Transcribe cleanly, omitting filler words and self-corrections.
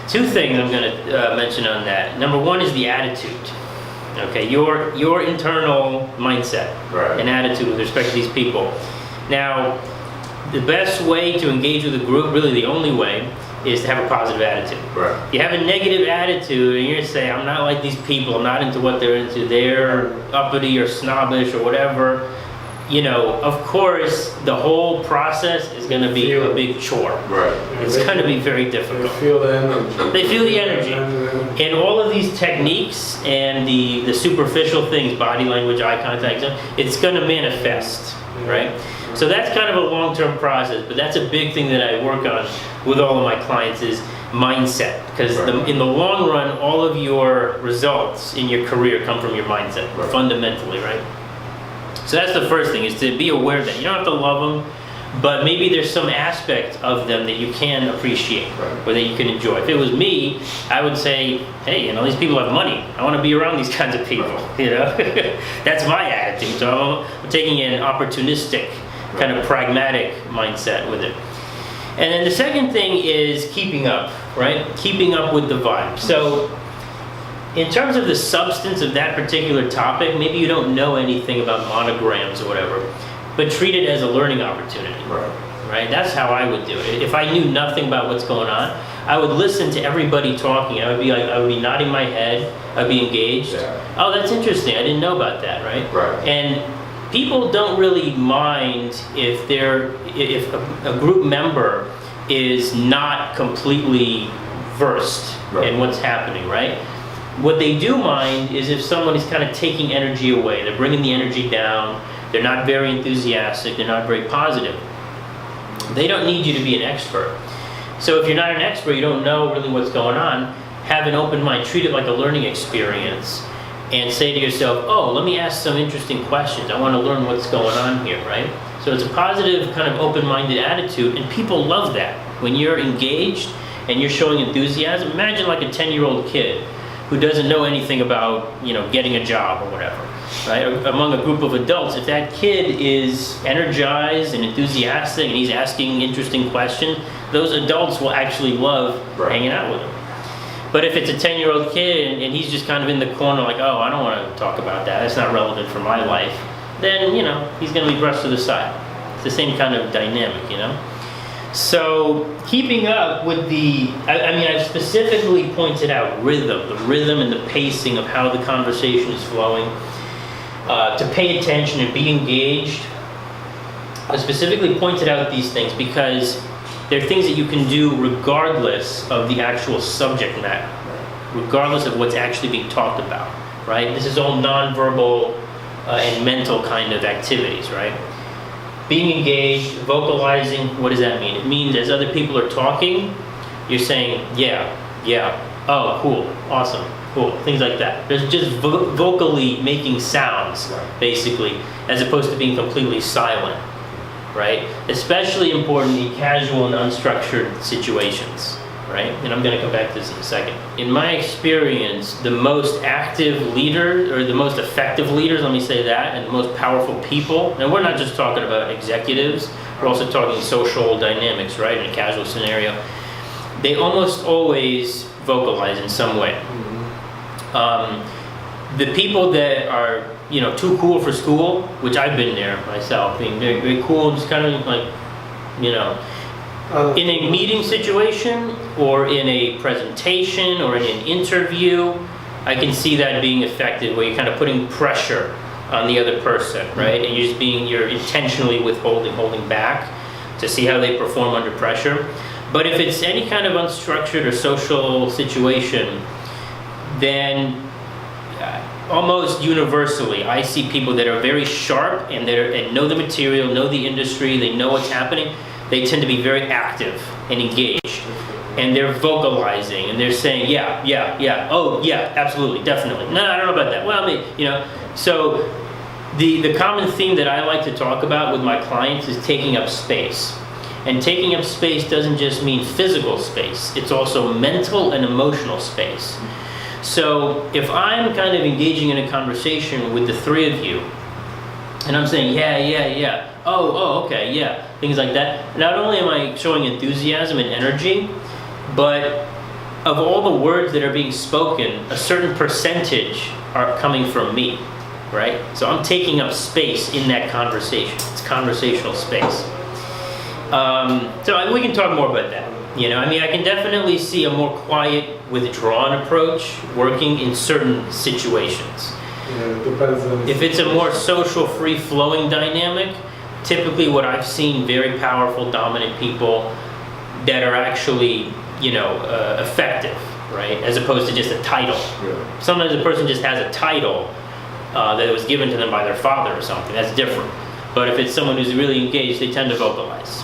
Two things I'm going to mention on that. Number one is the attitude. Okay, your internal mindset and attitude with respect to these people. Now, the best way to engage with a group, really the only way, is to have a positive attitude. If you have a negative attitude and you're saying, I'm not like these people, I'm not into what they're into, they're uppity or snobbish or whatever, you know, of course, the whole process is going to be a big chore. It's going to be very difficult. They feel the energy. They feel the energy. And all of these techniques and the superficial things, body language, eye contact, it's going to manifest, right? So that's kind of a long-term process, but that's a big thing that I work on with all of my clients is mindset. Because in the long run, all of your results in your career come from your mindset, fundamentally, right? So that's the first thing, is to be aware that you don't have to love them, but maybe there's some aspect of them that you can appreciate or that you can enjoy. If it was me, I would say, hey, you know, these people have money. I want to be around these kinds of people, you know? That's my attitude. So I'm taking an opportunistic, kind of pragmatic mindset with it. And then the second thing is keeping up, right? Keeping up with the vibe. So in terms of the substance of that particular topic, maybe you don't know anything about monograms or whatever, but treat it as a learning opportunity, right? That's how I would do it. If I knew nothing about what's going on, I would listen to everybody talking. I would be nodding my head. I'd be engaged. Oh, that's interesting. I didn't know about that, right? And people don't really mind if a group member is not completely versed in what's happening, right? What they do mind is if someone is kind of taking energy away. They're bringing the energy down. They're not very enthusiastic. They're not very positive. They don't need you to be an expert. So if you're not an expert, you don't know really what's going on, have an open mind. Treat it like a learning experience and say to yourself, oh, let me ask some interesting questions. I want to learn what's going on here, right? So it's a positive kind of open-minded attitude, and people love that. When you're engaged and you're showing enthusiasm, imagine like a 10-year-old kid who doesn't know anything about, you know, getting a job or whatever, right? Among a group of adults, if that kid is energized and enthusiastic and he's asking interesting questions, those adults will actually love hanging out with him. But if it's a 10-year-old kid and he's just kind of in the corner like, oh, I don't want to talk about that, that's not relevant for my life, then, you know, he's going to be brushed to the side. It's the same kind of dynamic, you know? So keeping up with I've specifically pointed out the rhythm and the pacing of how the conversation is flowing, to pay attention and be engaged. I specifically pointed out these things because they're things that you can do regardless of the actual subject matter, regardless of what's actually being talked about, right? This is all nonverbal and mental kind of activities, right? Being engaged, vocalizing, what does that mean? It means as other people are talking, you're saying, yeah, oh, cool, awesome, cool, things like that. There's just vocally making sounds, basically, as opposed to being completely silent, right? Especially important in casual and unstructured situations, right? And I'm going to come back to this in a second. In my experience, the most active leaders, or the most effective leaders, let me say that, and the most powerful people, and we're not just talking about executives, we're also talking social dynamics, right, in a casual scenario, they almost always vocalize in some way. The people that are, you know, too cool for school, which I've been there myself, being very, very cool, just kind of like, you know, in a meeting situation or in a presentation or in an interview, I can see that being effective, where you're kind of putting pressure on the other person, right? And you're intentionally holding back to see how they perform under pressure. But if it's any kind of unstructured or social situation, then almost universally, I see people that are very sharp and know the material, know the industry, they know what's happening. They tend to be very active and engaged, and they're vocalizing and they're saying, yeah, oh yeah, absolutely, definitely. No, I don't know about that. Well, you know, so the common theme that I like to talk about with my clients is taking up space. And taking up space doesn't just mean physical space, it's also mental and emotional space. So if I'm kind of engaging in a conversation with the three of you, and I'm saying, yeah, oh, okay, yeah, things like that, not only am I showing enthusiasm and energy, but of all the words that are being spoken, a certain percentage are coming from me, right? So I'm taking up space in that conversation. It's conversational space. So we can talk more about that. I mean, I can definitely see a more quiet, withdrawn approach working in certain situations. Yeah, it depends on. If it's a more social, free-flowing dynamic, typically what I've seen very powerful, dominant people that are actually, effective, right? As opposed to just a title. Yeah. Sometimes a person just has a title that was given to them by their father or something. That's different. But if it's someone who's really engaged, they tend to vocalize.